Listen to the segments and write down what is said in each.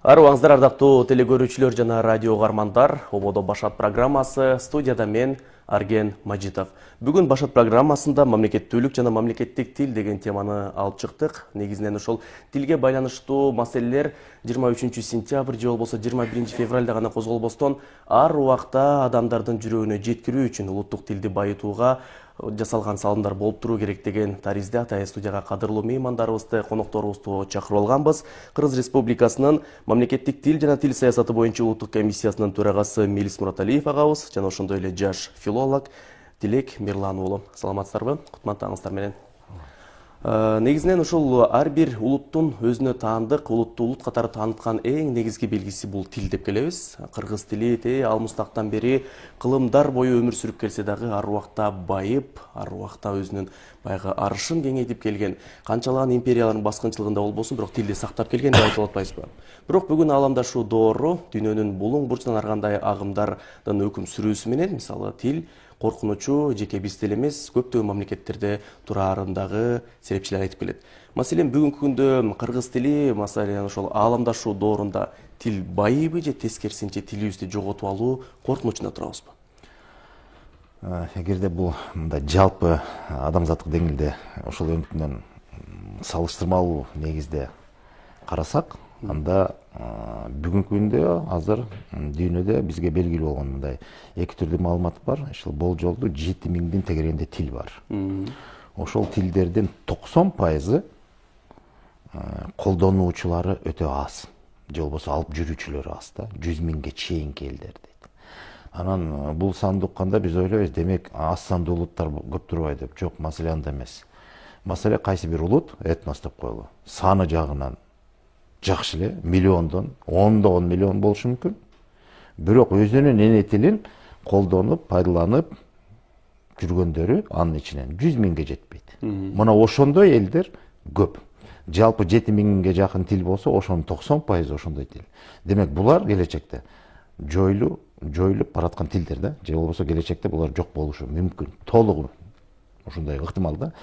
Арыбаңыздар ардактуу телекөрүүчүлөр жана радио кармандар. Ободо Башат программасы, студияда мен Арген Мажитов. Бүгүн Башат программасында мамлекеттүүлүк жана мамлекеттик тил деген теманы алып чыктык. Негизинен ошол тилге байланыштуу маселелер 23 сентябрь же болбосо 21 февралда гана козголбостон, ар убакта адамдардын жүрөгүнө жеткирүү үчүн улуттук тилди байытууга жасалган салымдар болуп туруу керек деген таризде атайын студияга кадырлуу меймандарыбызды, конокторубузду чакырып алганбыз. Кыргыз Республикасынын мамлекеттик тил жана тил саясаты боюнча улуттук комиссиясынын төрагасы Мелис Мураталиев агабыз жана ошондой эле жаш филолог Тилек Мирлан уулу. Саламатсыздарбы? Кутмандуу менен. Негизинен ушул ар бир улуттун өзүнө таандык, улутту улут катары тааныткан эң негизги белгиси бул тил деп келебиз. Кыргыз тили ал мустактан бери кылымдар бою өмүр сүрүп келсе дагы ар убакта байып, ар убакта өзүнүн баягы арышын кеңейтип келген. Канчалаган империялардын баскынчылыгында болбосун, бирок тилди сактап келген деп айтып атпайсызбы? Бирок бүгүн ааламдаштуу доору дүйнөнүн булуң бурчунан ар кандай агымдардын өкүм сүрүүсү менен, мисалы тил коркунучу жеке бизде эмес, көптөгөн мамлекеттерде тураарындагы серепчилер айтып келет. Маселен, бүгүнкү күндө кыргыз тили, маселен, ошол ааламдаштуу доорунда тил байыбы же тескерисинче тилибизди жоготуп алуу коркунучунда турабызбы? Эгерде бул мындай жалпы адамзаттык деңгээлде ошол өңүтүнөн салыштырмалуу негизде карасак, анда бүгүнкү күндө азыр дүйнөдө бизге белгилүү болгон мындай эки түрдүү маалымат бар. Ушул болжолдуу 7000дин тегерегинде тил бар. Ошол тилдердин 90% колдонуучулары өтө аз. Же болбосо алып жүрүүчүлөрү аз да, 100 миңге чейинки элдер дейт. Анан бул санды укканда биз ойлойбуз, демек аз сандуу улуттар көп турбайбы деп. Жок, маселе анда эмес. Маселе кайсы бир улут, этнос деп коелу, саны жагынан жакшы эле, миллиондон, ондогон миллион болушу мүмкүн. Бирок өзүнүн эне тилин колдонуп, пайдаланып жүргөндөрү анын ичинен 100 миңге жетпейт. Мына ошондой элдер көп. Жалпы 7 миңге жакын тил болсо, ошонун 90% ошондой тил. Демек булар келечекте жоюлуп бараткан тилдер да, же болбосо келечекте булар жок болушу мүмкүн. Толугу ушундай ыктымал да.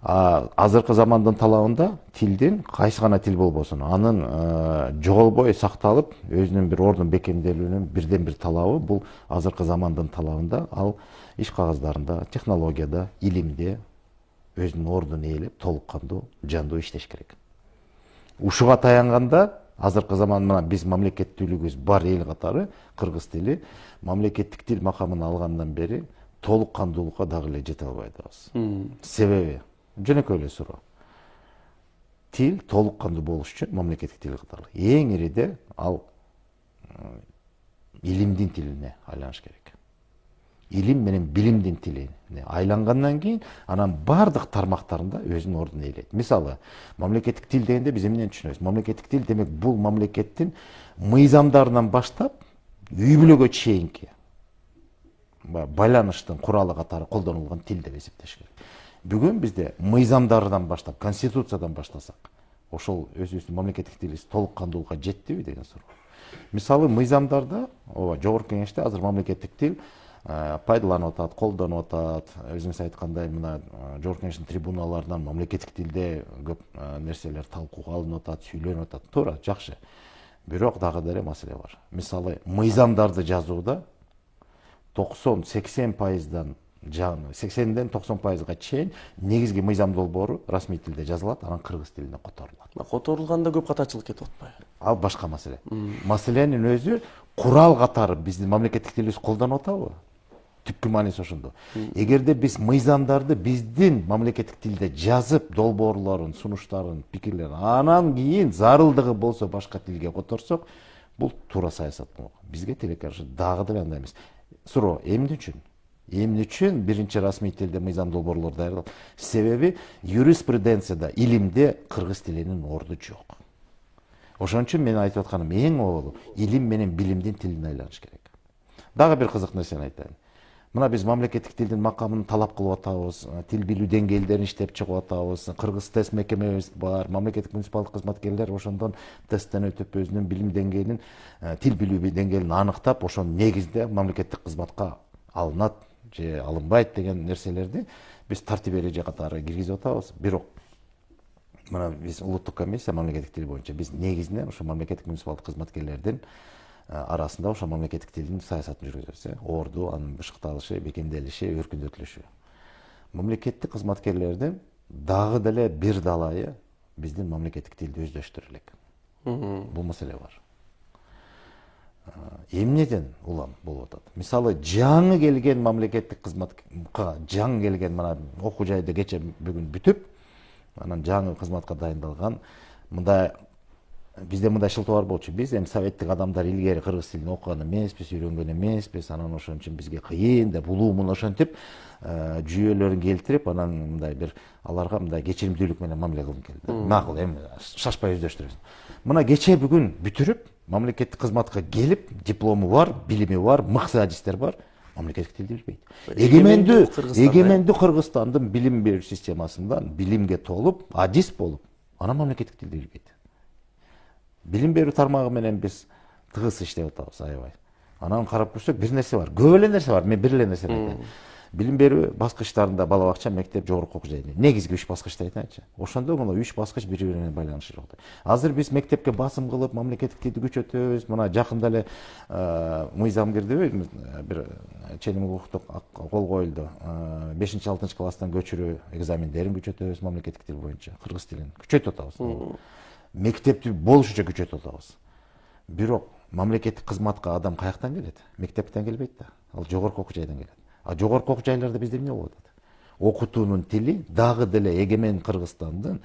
Азыркы замандын талабында тилдин кайсы гана тил болбосун, анын жоголбой сакталып, өзүнүн бир ордун бекемделүүнүн бирден бир талабы бул азыркы замандын талабында ал иш кагаздарында, технологияда, илимде өзүнүн ордун ээлеп, толук кандуу, жандуу иштеш керек. Ушуга таянганда азыркы заман мына биз мамлекеттүүлүгүбүз бар эл катары кыргыз тили мамлекеттик тил макамын алгандан бери толук кандуулукка дагы эле жете албай атабыз. Себеби жөнөкөй эле суроо. Тил толук кандуу болуш үчүн мамлекеттик тил катары эң ириде ал илимдин тилине айланыш керек. Илим менен билимдин тилине айлангандан кийин анан бардык тармактарында өзүнүн ордун ээлейт. Мисалы, мамлекеттик тил дегенде биз эмнени түшүнөбүз? Мамлекеттик тил демек бул мамлекеттин мыйзамдарынан баштап үй бүлөгө чейинки байланыштын куралы катары колдонулган тил деп эсептеш керек. Бүгүн бизде мыйзамдардан баштап, конституциядан баштасак, ошол өзүбүздүн мамлекеттик тилибиз толук кандуулукка жеттиби деген суроо. Мисалы, мыйзамдарда, жогорку кеңеште азыр мамлекеттик тил пайдаланып атат, колдонуп атат. Өзүңүз айткандай, мына жогорку кеңештин трибуналарынан мамлекеттик тилде көп нерселер талкууга алынып атат, сүйлөнүп атат. Туура, жакшы. Бирок дагы деле маселе бар. Мисалы, мыйзамдарды жазууда 90-80%дан 80ден 90%га чейин негизги мыйзам долбоору расмий тилде жазылат, анан кыргыз тилине которулат. Которулганда көп катачылык кетип атпайбы? Ал башка маселе. Маселенин өзү курал катары биздин мамлекеттик тилибиз колдонуп атабы? Түпкү мааниси ошондо. Эгерде биз мыйзамдарды биздин мамлекеттик тилде жазып, долбоорлорун, сунуштарын, пикирлерин, анан кийин зарылдыгы болсо башка тилге которсок, бул туура саясат болот. Бизге тилекке каршы дагы деле андай эмес. Суроо, эмне үчүн? Эмне үчүн биринчи расмий тилде мыйзам долбоорлор даярдалат? Себеби юриспруденцияда, илимде кыргыз тилинин орду жок. Ошон үчүн мен айтып атканым эң оолу илим менен билимдин тилине айланыш керек. Дагы бир кызык нерсени айтайын. Мына биз мамлекеттик тилдин макамын талап кылып атабыз, тил билүү деңгээлдерин иштеп чыгып атабыз. Кыргыз тест мекемебиз бар, мамлекеттик муниципалдык кызматкерлер ошондон тесттен өтүп өзүнүн билим деңгээлин, тил билүү деңгээлин аныктап, ошонун негизинде мамлекеттик кызматка алынат же алынбайт деген нерселерди биз тартип эреже катары киргизип атабыз. Бирок мына биз улуттук комиссия мамлекеттик тил боюнча биз негизинен ошо мамлекеттик муниципалдык кызматкерлердин арасында ошо мамлекеттик тилдин саясатын жүргүзөбүз. Орду, анын бышыкталышы, бекемделиши, өркүндөтүлүшү. Мамлекеттик кызматкерлердин дагы деле бир далайы биздин мамлекеттик тилди өздөштүрө элек. Бул маселе бар. Эмнеден улам болуп атат? Мисалы, жаңы келген мамлекеттик кызматка, жаңы келген мына окуу жайды кече бүгүн бүтүп, анан жаңы кызматка дайындалган, мындай бизде мындай шылтоо бар болчу. Биз эми советтик адамдар илгери кыргыз тилин окуган эмеспиз, үйрөнгөн эмеспиз, анан ошон үчүн бизге кыйын деп улуумун ошентип, жүйөлөрүн келтирип, анан мындай бир аларга мындай кечиримдүүлүк менен мамиле кылып келди. Макул, эми шашпай өздөштүрөбүз. Мына кече бүгүн бүтүрүп, мамлекеттик кызматка келип, диплому бар, билими бар, мыкты адистер бар, мамлекеттик тилди билбейт. Эгемендүү Кыргызстандын билим берүү системасындан билимге толуп, адис болуп, анан мамлекеттик тилди билбейт. Билим берүү тармагы менен биз тыгыз иштеп атабыз, аябай. Анан карап көрсөк, бир нерсе бар. Көп эле нерсе бар. Мен бир эле нерсени айтайын. Билим берүү баскычтарында бала бакча, мектеп, жогорку окуу жайы. Негизги 3 баскычты айтайынчы. Ошондо мына 3 баскыч бири-бири менен байланышы жок. Азыр биз мектепке басым кылып, мамлекеттик тилди күчөтөбүз. Мына жакында эле мыйзам кирдиби? Бир ченем укуктук кол коюлду. 5-6 класстан көчүрүү экзамендерин күчөтөбүз мамлекеттик тил боюнча. Кыргыз тилин күчөтүп атабыз. Мектепти болушуча күчөтүп атабыз. Бирок мамлекеттик кызматка адам каяктан келет? Мектептен келбейт да. Ал жогорку окуу жайдан келет. А жогорку окуу жайларда бизде эмне болуп атат? Окутуунун тили дагы деле эгемен Кыргызстандын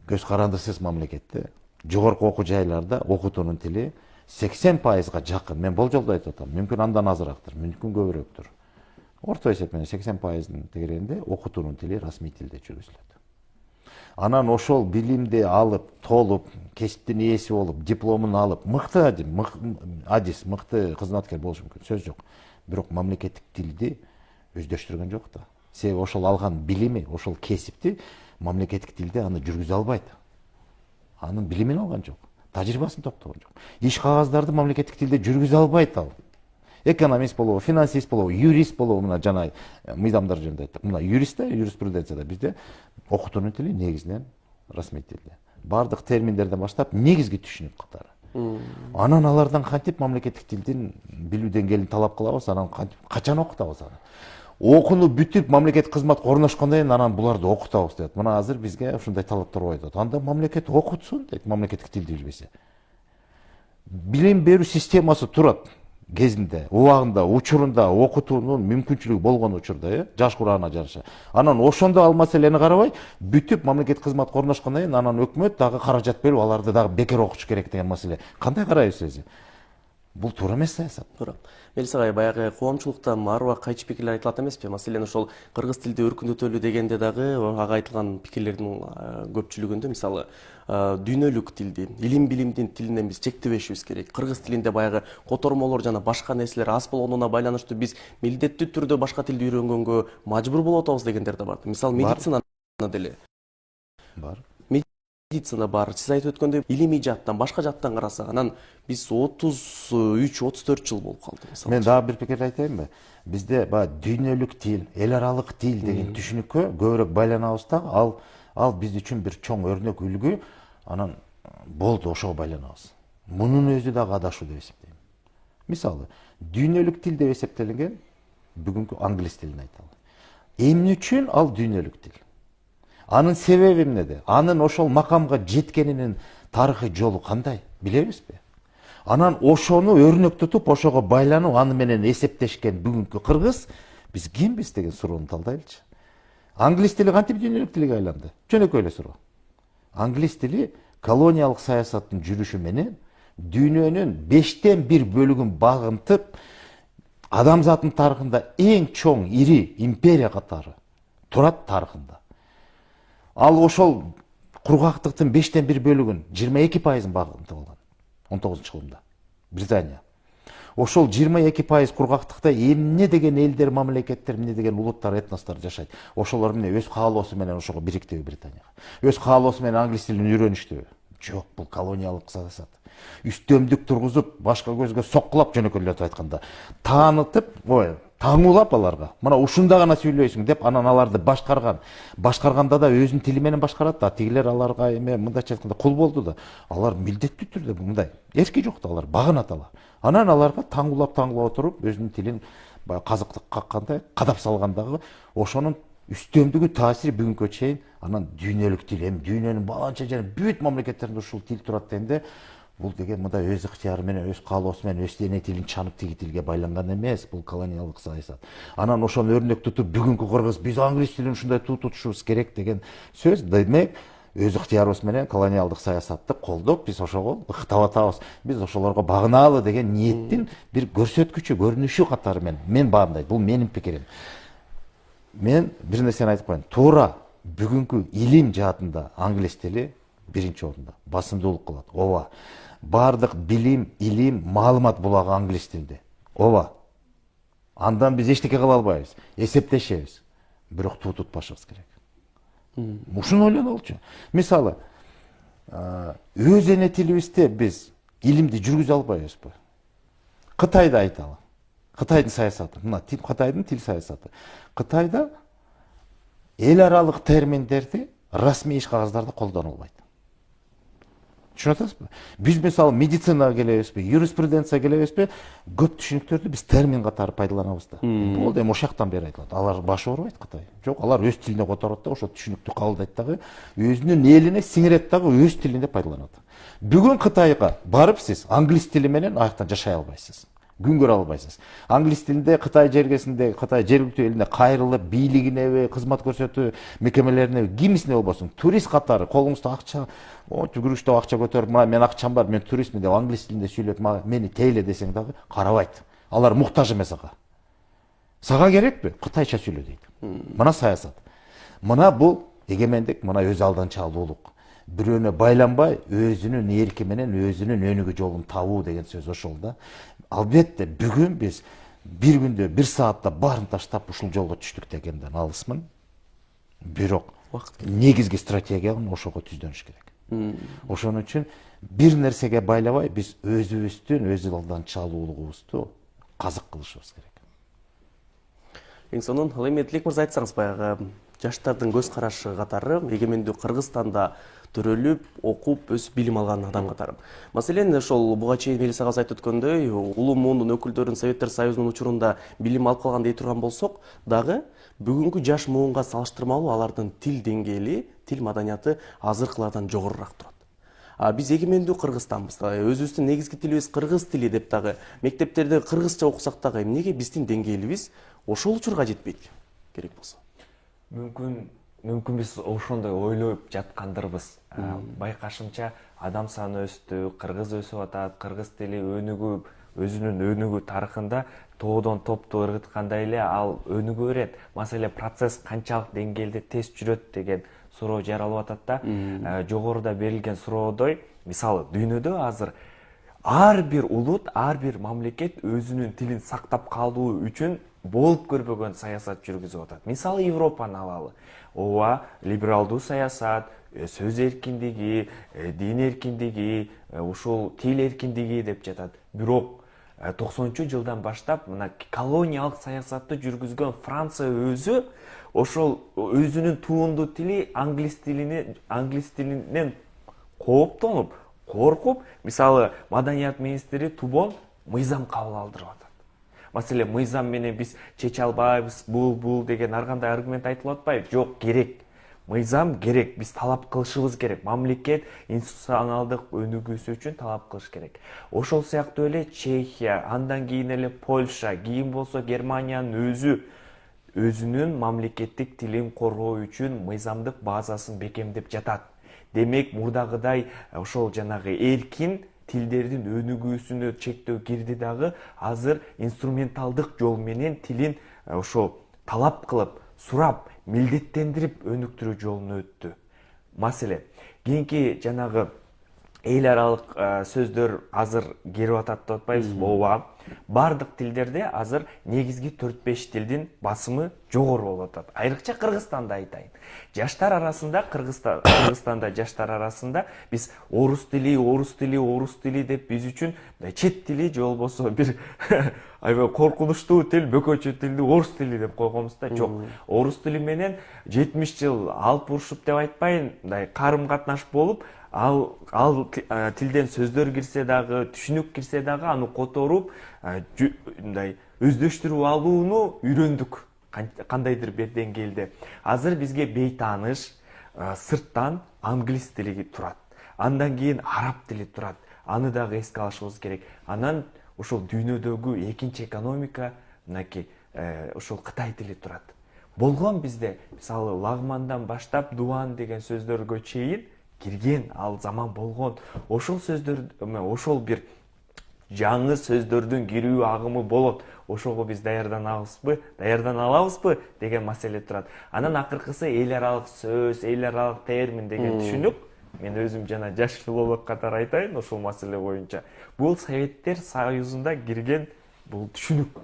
көз карандысыз мамлекетте жогорку окуу жайларда окутуунун тили 80%га жакын. Мен болжолдо айтып атам. Мүмкүн андан азыраактыр, мүмкүн көбүрөөктүр. Орто эсеп менен 80%-ын тегерегинде окутуунун тили расмий тилде жүргүзүлөт. Анан ошол билимди алып, толуп, кесиптин ээси болуп, дипломун алып, мыкты адис, мыкты кызматкер болуш мүмкүн, сөз жок. Бирок мамлекеттик тилди өздөштүргөн жок да. Себеби ошол алган билими, ошол кесипти мамлекеттик тилде аны жүргүзө албайт. Анын билимин алган жок, тажрыйбасын топтогон жок. Иш кагаздарды мамлекеттик тилде жүргүзө албайт ал. Экономист болобу, финансист болобу, юрист болобу, мына жана мыйзамдар жөнүндө айттык. Мына юристте, юриспруденцияда бизде окутуунун тили негизинен расмий тилде. Бардык терминдерден баштап негизги түшүнүк катары. Анан алардан кантип мамлекеттик тилдин билүү деңгээлин талап кылабыз, анан качан окутабыз аны? Окууну бүтүп мамлекеттик кызматка орношкондон кийин анан буларды окутабыз дейт. Мына азыр бизге ушундай талаптар коюлат. Анда мамлекет окутсун дейт, мамлекеттик тилди билбесе. Билим берүү системасы турат. Кезинде, убагында, учурунда окутуунун мүмкүнчүлүгү болгон учурда, жаш кураана жараша. Анан ошондо ал маселени карабай, бүтүп мамлекеттик кызматка орношкондон кийин анан өкмөт дагы каражат берип, аларды дагы бекер окутуш керек деген маселе. Кандай карайсыз өзү? Бул туура эмес саясат. Туура. Мелиса агай, баягы коомчулукта марва кайчы пикирлер айтылат эмеспи? Маселен ошол кыргыз тилди өркүндөтөлү дегенде дагы ага айтылган пикирлердин көпчүлүгүндө мисалы дүйнөлүк тилди, илим билимдин тилинен биз чектебешибиз керек. Кыргыз тилинде баягы котормолор жана башка нерселер аз болгонуна байланыштуу биз милдеттүү түрдө башка тилди үйрөнгөнгө мажбур болуп атабыз дегендер да бар. Мисалы медицина деле бар. Медицина бар. Сиз айтып өткөндөй илимий жаттан, башка жаттан карасак, анан биз 33-34 жыл болуп калды мисалы. Мен дагы бир пикир айтайынбы? Бизде дүйнөлүк тил, эл аралык тил деген түшүнүккө көбүрөөк байланабыз да, ал биз үчүн бир чоң өрнөк үлгү, анан болду ошого байланабыз. Мунун өзү дагы адашуу деп эсептейм. Мисалы, дүйнөлүк тил деп эсептелген бүгүнкү англис тилин айталы. Эмне үчүн ал дүйнөлүк тил? Анын себеби эмнеде? Анын ошол макамга жеткенинин тарыхый жолу кандай? Билебизби? Анан ошону өрнөк тутуп, ошого байланып, аны менен эсептешкен бүгүнкү кыргыз биз кимбиз деген суроону талдайлычы. Англис тили кантип дүйнөлүк тилге айланды? Жөнөкөй эле суроо. Англис тили колониялык саясаттын жүрүшү менен дүйнөнүн 5тен 1 бөлүгүн багынтып, адамзаттын тарыхында эң чоң ири империя катары турат тарыхында. Ал ошол кургактыктын 5тен 1 бөлүгүн 22%-ын багынтып алган 19-жылында Британия. Ошол 22% кургактыкта эмне деген элдер, мамлекеттер, эмне деген улуттар, этностор жашайт. Ошолор менен өз каалоосу менен ошого бириктиби Британияга. Өз каалоосу менен англис тилин үйрөнүштүбү? Жок, бул колониялык саясат. Үстөмдүк тургузуп, башка көзгө соккулап, жөнөкөйлөтүп айтканда, таанытып, таңуулап аларга мына ушунда гана сүйлөйсүң деп анан аларды башкарганда да өзүнүн тили менен башкарат да, тигилер аларга эме мындайча айтканда кул болду да, алар милдеттүү түрдө мындай эрки жок да, алар багынат алар. Анан аларга таңуулап отуруп өзүнүн тилин казыктык каккандай кадап салгандагы ошонун үстөмдүгү таасири бүгүнкү чейин анан дүйнөлүк тил, эми дүйнөнүн баланча жерин бүт мамлекеттеринде ушул тил турат дегенде, бул деген мындай өз ыктыяры менен, өз каалоосу менен өз эне тилин чанып тиги тилге байланган эмес, бул колониалдык саясат. Анан ошону өрнөк тутуп бүгүнкү кыргыз биз англис тилин ушундай тутушубуз керек деген сөз, демек өз ыктыярыбыз менен колониалдык саясатты колдоп биз ошого ыктап атабыз, биз ошолорго багыналы деген ниеттин бир көрсөткүчү, көрүнүшү катары мен баамдайм. Бул менин пикирим. Мен бир нерсени айтып коеюн. Туура бүгүнкү илим жаатында англис тили биринчи орунда басымдуулук кылат. Ооба. Бардык билим, илим, маалымат булагы англис тилде. Ооба. Андан биз эчтеке кыла албайбыз, эсептешебиз. Бирок туу тутпашыбыз керек. Ушуну ойлонолучу. Мисалы, өз эне тилибизде биз илимди жүргүзө албайбызбы? Кытайда айталы. Кытайдын саясаты. Мына Кытайдын тил саясаты. Кытайда эл аралык терминдерди расмий иш кагаздарда колдонулбайт. Түшүнүп атасызбы? Биз мисалы медицинага келебизби, юриспруденцияга келебизби, көп түшүнүктөрдү биз термин катары пайдаланабыз да. Бул эми ошол жактан бери айтылат. Алар башы оорубайт Кытай. Жок, алар өз тилине которот да, ошол түшүнүктү кабылдайт дагы, өзүнүн элине сиңирет дагы, өз тилинде пайдаланат. Бүгүн Кытайга барып сиз англис тили менен аяктан жашай албайсыз. Күн көрө албайсыз. Англис тилинде Кытай жергесинде, Кытай жергиликтүү элине кайрылып, бийлигинеби, кызмат көрсөтүү мекемелерине кимисине болбосун, турист катары колуңузда акча, жүгүрүштө акча көтөрүп, мен акчам бар, мен туристмин деп англис тилинде сүйлөп, мени тейле десең дагы карабайт. Алар муктаж эмес ага. Сага керекпи? Кытайча сүйлө дейт. Мына саясат. Мына бул эгемендик, мына өз алдан чалуулук. Бирөөнө байланбай, өзүнүн эрки менен өзүнүн өнүгүү жолун табуу деген сөз ошол да. Албетте бүгүн биз бир күндө, бир саатта баарын таштап ушул жолго түштүк дегенден алысмын. Бирок негизги стратегиянын ошого түздөнүш керек. Ошон үчүн бир нерсеге байлабай биз өзүбүздүн өз алдан чалуулугубузду казык кылышыбыз керек. Эң сонун эми Тилек мырза айтсаңыз, баягы жаштардын көз карашы катары эгемендүү Кыргызстанда төрөлүп, окуп, өз билим алган адам катары. Маселен, ошол буга чейин Мелис агабыз айтып өткөндөй, улуу муундун өкүлдөрүн Советтер Союзунун учурунда билим алып калган дей турган болсок, дагы бүгүнкү жаш муунга салыштырмалуу алардын тил деңгээли, тил маданияты азыркылардан жогорураак турат. Биз эгемендүү Кыргызстанбыз. Өзүбүздүн негизги тилибиз кыргыз тили деп дагы мектептерде кыргызча окусак дагы эмнеге биздин деңгээлибиз ошол учурга жетпейт керек болсо? Мүмкүн биз ошондой ойлоп жаткандырбыз. Байкашымча адам саны өстү, кыргыз өсүп атат, кыргыз тили өнүгүп, өзүнүн өнүгүү тарыхында тоодон топту ыргыткандай эле ал өнүгө берет. Маселе процесс канчалык деңгээлде тез жүрөт деген суроо жаралып атат да. Жогоруда берилген суроодой, мисалы дүйнөдө азыр ар бир улут, ар бир мамлекет өзүнүн тилин сактап калуу үчүн болуп көрбөгөн саясат жүргүзүп атат. Мисалы Европаны алалы. Ооба, либералдуу саясат, сөз эркиндиги, дин эркиндиги, ушул тил эркиндиги деп жатат. Бирок 90-жылдан баштап мына колониялык саясатты жүргүзгөн Франция өзү ошол өзүнүн туунду тили англис тилинен кооптонуп, коркуп, мисалы маданият министри Тубон мыйзам кабыл алдырып атат. Маселе мыйзам менен биз чече албайбыз, бул деген ар кандай аргумент айтылып атпайбы? Жок, керек. Мыйзам керек, биз талап кылышыбыз керек. Мамлекет институционалдык өнүгүүсү үчүн талап кылыш керек. Ошол сыяктуу эле Чехия, андан кийин эле Польша, кийин болсо Германиянын өзүнүн мамлекеттик тилин коргоо үчүн мыйзамдык базасын бекемдеп жатат. Демек, мурдагыдай ошол жанагы эркин тилдердин өнүгүүсүнө чектөө кирди дагы, азыр инструменталдык жол менен тилин ошол талап кылып, сурап, милдеттендирип өнүктүрүү жолуна өттү. Маселе, кийинки жанагы эл аралык сөздөр азыр керип атат деп атпайбызбы? Ооба. Бардык тилдерде азыр негизги 4-5 тилдин басымы жогору болуп атат. Айрыкча Кыргызстанды айтайын. Жаштар арасында, Кыргызстанда жаштар арасында биз орус тили деп биз үчүн чет тили же болбосо бир аябай коркунучтуу тил, бөкөчү тилди орус тили деп койгонбуз да. Жок. Орус тили менен 70 жыл алып урушуп деп айтпайын, мындай карым-катнаш болуп, ал тилден сөздөр кирсе дагы, түшүнүк кирсе дагы аны которуп, мындай өздөштүрүп алууну үйрөндүк. Кандайдыр бир деңгээлде. Азыр бизге бейтааныш сырттан англис тили турат. Андан кийин араб тили турат. Аны дагы эске алышыбыз керек. Анан ошол дүйнөдөгү экинчи экономика мынакей ошол Кытай тили турат. Болгон бизде мисалы лагмандан баштап дуан деген сөздөргө чейин кирген ал заман болгон. Ошол сөздөр, ошол бир жаңы сөздөрдүн кирүү агымы болот. Ошого биз даярдан алабызбы деген маселе турат. Анан акыркысы эл аралык сөз, эл аралык термин деген түшүнүк. Мен өзүм жана жаш филолог катары айтайын ошол маселе боюнча. Бул Советтер Союзунда кирген бул түшүнүк.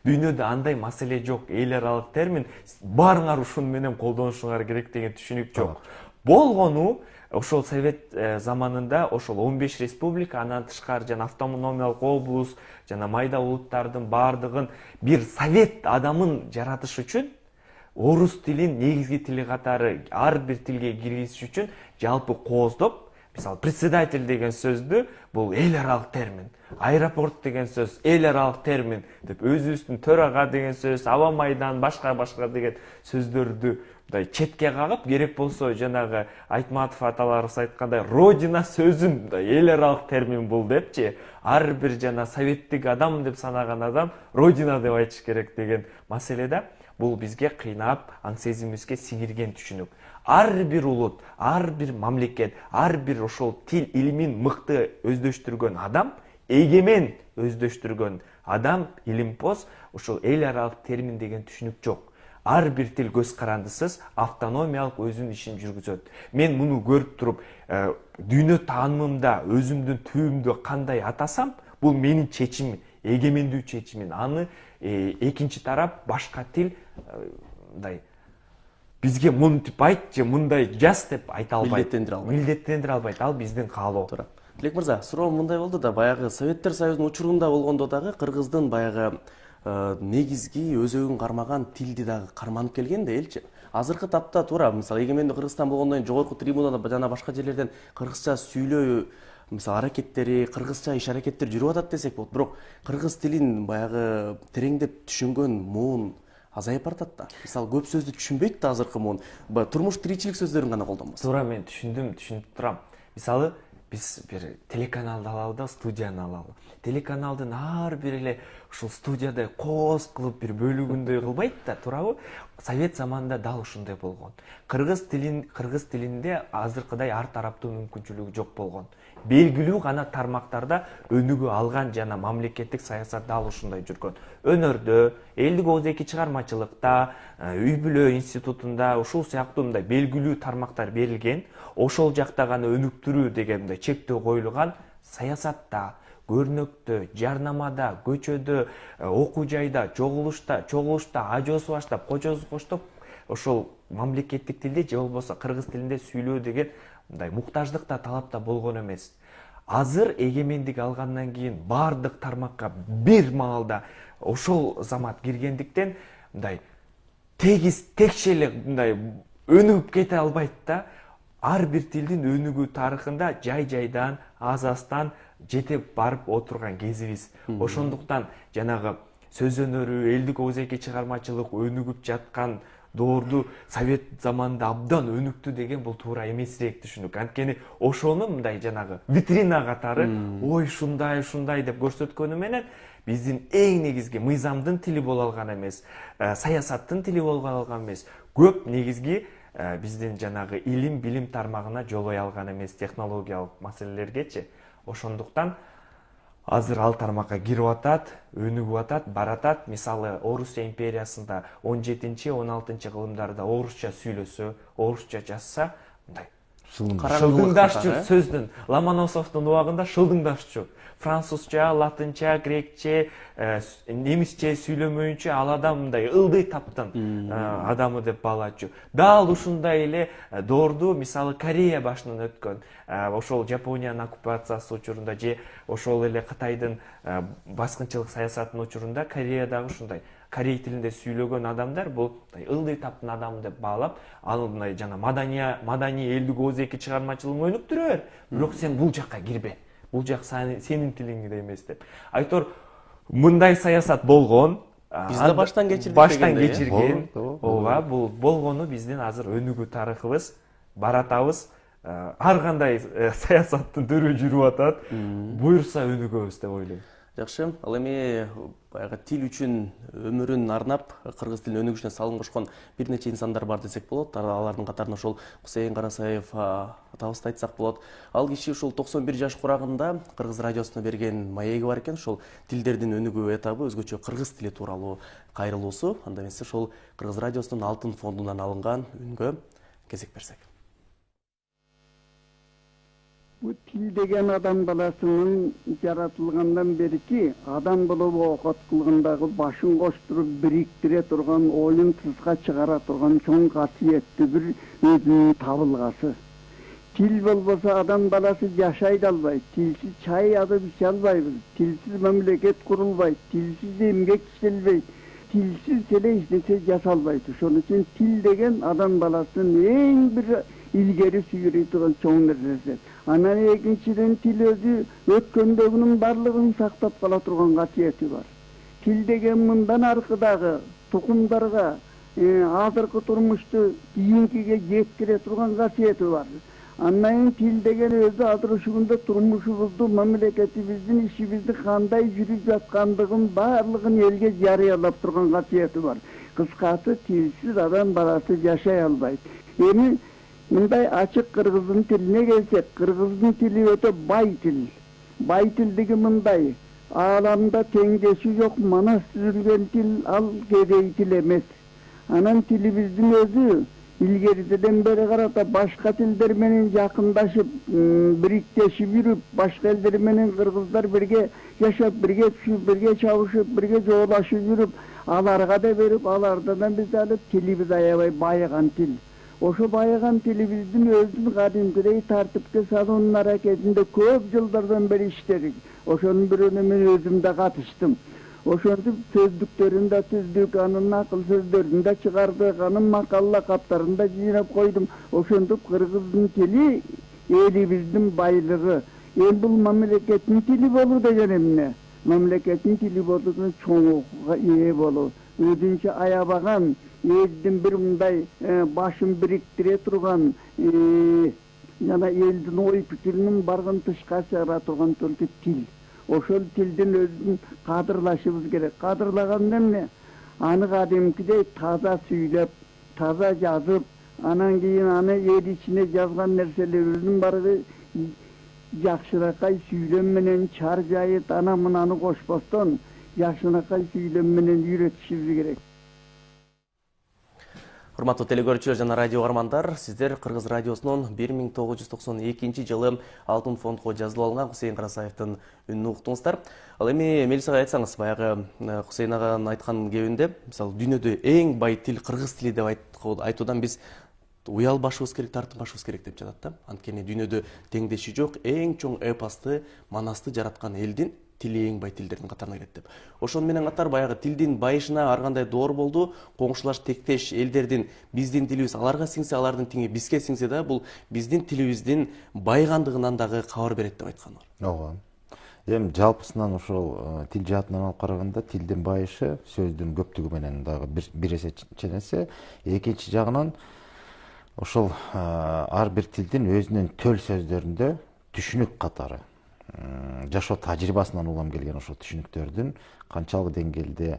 Дүйнөдө андай маселе жок. Эл аралык термин баарыңар ушуну менен колдонушуңар керек деген түшүнүк жок. Болгону ошол Совет заманында ошол 15 республика, анан тышкары жана автономиялык облус, жана майда улуттардын баардыгын бир совет адамын жаратыш үчүн орус тилин негизги тили катары ар бир тилге киргизиш үчүн жалпы кооздоп, мисалы председатель деген сөздү бул эл аралык термин, аэропорт деген сөз эл аралык термин деп өзүбүздүн төрага деген сөз, аба майдан, башка деген сөздөрдү мындай четке кагып, керек болсо жанагы Айтматов аталарыбыз айткандай родина сөзүн мындай эл аралык термин бул депчи, ар бир жана советтик адам деп санаган адам родина деп айтыш керек деген маселеде бул бизге кыйнап, аң сезимибизге сиңирген түшүнүк. Ар бир улут, ар бир мамлекет, ар бир ошол тил илимин мыкты өздөштүргөн адам, эгемен өздөштүргөн адам, илимпоз ошол эл аралык термин деген түшүнүк жок. Ар бир тил көз карандысыз автономиялык өзүнүн ишин жүргүзөт. Мен муну көрүп туруп, дүйнө таанымымда өзүмдүн түбүмдү кандай атасам, бул менин чечимим, эгемендүү чечимим. Аны экинчи тарап башка тил мындай бизге мынтип айт же мындай жаз деп айта албайт. Милдеттендире албайт. Ал биздин каалоо. Тилек мырза, суроом мындай болду да, баягы Советтер Союзунун учурунда болгондо дагы кыргыздын баягы негизги өзөгүн кармаган тилди дагы карманып келген да элчи. Азыркы тапта туура, мисалы эгемендүү Кыргызстан болгондон кийин жогорку трибунада жана башка жерлерден кыргызча сүйлөө мисалы аракеттери, кыргызча иш аракеттер жүрүп атат десек болот. Бирок кыргыз тилин баягы тереңдеп түшүнгөн муун азайып баратат да. Мисалы көп сөздү түшүнбөйт да азыркы муун. Турмуш тиричилик сөздөрүн гана колдонбос. Туура, мен түшүнүп турам. Мисалы биз бир телеканалды алалы да, студияны алалы. Телеканалдын ар бир эле ушул студияда кооз кылып бир бөлүгүндөй кылбайт да, туурабы? Совет заманында дал ушундай болгон. Кыргыз тилинде азыркыдай ар тараптуу мүмкүнчүлүгү жок болгон. Белгилүү гана тармактарда өнүгүү алган жана мамлекеттик саясат дал ушундай жүргөн. Өнөрдө, элдик оозеки чыгармачылыкта, үй бүлө институтунда ушул сыяктуу мындай белгилүү тармактар берилген. Ошол жакта гана өнүктүрүү деген мындай чектөө коюлган. Саясатта, көрнөктө, жарнамада, көчөдө, окуу жайда, чогулушта, ажоосу баштап, кочосу коштоп ошол мамлекеттик тилде же болбосо кыргыз тилинде сүйлөө деген мындай муктаждык да талап да болгон эмес. Азыр эгемендик алгандан кийин баардык тармакка бир маалда ошол замат киргендиктен мындай текше эле мындай өнүгүп кете албайт да. Ар бир тилдин өнүгүү тарыхында жай-жайдан, аз-аздан жетип барып отурган кезибиз. Ошондуктан жанагы сөз өнөрү, элдик оозеки чыгармачылык өнүгүп жаткан доорду Совет заманында абдан өнүктү деген бул туура эмесирээк түшүнүк. Анткени ошону мындай жанагы витрина катары ой ушундай деп көрсөткөнү менен биздин эң негизги мыйзамдын тили боло алган эмес, саясаттын тили боло алган эмес. Көп негизги биздин жанагы илим, билим тармагына жолой алган эмес, технологиялык маселелергечи. Ошондуктан азыр ал тармакка кирип атат, өнүгүп атат, баратат. Мисалы, Орусия империясында 17-16 кылымдарда орусча сүйлөсө, орусча жазса, мындай шылдыңдашчу сөздүн Ломоносовдун убагында шылдыңдашчу французча, латынча, грекче, немисче сүйлөмөйүнчө ал адам мындай ылдый таптын адамы деп баалачу. Дал ушундай эле доорду мисалы Корея башынан өткөн ошол Жапониянын оккупациясы учурунда же ошол эле Кытайдын баскынчылык саясатынын учурунда Кореядагы ушундай корей тилинде сүйлөгөн адамдар бул ылдый таптын адамы деп баалап, ал мындай жана маданий элдик ооз-эки чыгармачылыгын өнүктүрө бер, бирок сен бул жакка кирбе. Бул жак сенин тилиңде эмес деп. Айтор мындай саясат болгон. Биз да баштан кечирдик. Баштан кечирген. Ооба, бул болгону биздин азыр өнүгүү тарыхыбыз, баратабыз. Ар кандай саясаттын төрү жүрүп атат. Буйрса өнүгөбүз деп ойлойм. Жакшы, ал эми баягы тил үчүн өмүрүн арнап кыргыз тилинин өнүгүшүнө салым кошкон бир нече инсандар бар десек болот. Алардын катарында ошол Кусейин Карасаев атабызды айтсак болот. Ал киши ушул 91 жаш курагында Кыргыз радиосуна берген маеги бар экен. Ошол тилдердин өнүгүү этабы өзгөчө кыргыз тили тууралуу кайрылуусу. Анда эмесе ошол Кыргыз радиосунун алтын фондунан алынган үнгө кезек берсек. Bu til деген адам баласының жаратылғандан бері ки, адам болып оқат қылғындағы башын қоштырып біріктіре тұрған, ойын тысқа шығара тұрған чоң қасиетті бір өзінің табылғасы. Til болбаса адам баласы жашай да албайт, тилсиз чай азып иче албайбыз, тилсиз мамлекет курулбайт, тилсиз эмгек иштелбейт, тилсиз эле эч нерсе жасалбайт. Ошон үчүн тил деген адам баласынын эң бир илгери сүйрөй турган чоң нерсеси. Анан экинчиден тил өзү өткөндөгүнүн барлыгын сактап кала турган касиети бар. Тил деген мындан аркыдагы тукумдарга азыркы турмушту кийинкиге жеткире турган касиети бар. Андан тил деген өзү азыр ушугунда турмушубузду, мамлекетибиздин, ишибиздин кандай жүрүп жаткандыгын барлыгын элге жарыялап турган касиети бар. Кыскасы, тилсиз адам баласы жашай албайт. Эми мындай ачык кыргыздын тилине келсек, кыргыздын тили өтө бай тил. Бай тилдиги мындай: ааламда теңдеши жок манас түзүлгөн тил, ал кедей тил эмес. Анан тилибиздин өзү илгериден бери карата башка тилдер менен жакындашып, бириктешип жүрүп, башка элдер менен кыргыздар бирге жашап, бирге түшүп, бирге чабышып, бирге жоолашып жүрүп, аларга да берип, алардан биз алып, тилибиз аябай байыган тил. Ошо байыган тилибиздин өзүн кадимкидей тартипке салуунун аракетинде көп жылдардан бери иштедик. Ошонун бирөөүнө мен өзүм да катыштым. Ошентип сөздүктөрүн да түздүк, анын акыл сөздөрүн да чыгардык, анын макала каптарын да жыйнап койдум. Ошентип кыргыздын тили элибиздин байлыгы. Бул мамлекеттин тили болуу деген эмне? Мамлекеттин тили болуу чоң окууга ээ болуу, өзүнчө аябаган, элдин бир мындай башын бириктире турган, жана элдин ой пикиринин барган тышка чыгара турган только тил. Ошол тилдин өзүн кадырлашыбыз керек. Кадырлаган эмне? Аны кадимкидей таза сүйлөп, таза жазып, анан кийин аны эл ичине жазган нерселерибиздин баары жакшыракай сүйлөм менен чар жайыт, ана мынаны кошпостон жакшыракай сүйлөм менен үйрөтүшүбүз керек. Урматтуу телегөрүүчүлөр жана радио угармандар, сиздер Кыргыз радиосунун 1992 жылы алтын фондго жазылып алынган Кусейин Карасаевдин үнүн уктуңуздар. Ал эми Мелисага айтсаңыз, баягы Кусейин аганын айткан кебинде, мисалы дүйнөдө эң бай тил кыргыз тили деп айтуудан биз уялбашыбыз керек, тартынбашыбыз керек деп жатат да. Анткени дүйнөдө теңдеши жок эң чоң эпосты, манасты жараткан элдин тили эң бай тилдердин катарына кирет деп. Ошон менен катар баягы тилдин байышына ар кандай доор болду. Коңшулаш тектеш элдердин биздин тилибиз аларга сиңсе, алардын тили бизге сиңсе да, бул биздин тилибиздин байыгандыгынан дагы кабар берет деп айткан бар. Ооба. Эми жалпысынан ошол тил жаатынан алып караганда тилдин байышы сөздүн көптүгү менен дагы бир эсе ченесе, экинчи жагынан ошол ар бир тилдин өзүнүн төл сөздөрүндө түшүнүк катары жашоо тажрыйбасынан улам келген ошол түшүнүктөрдүн канчалык деңгээлде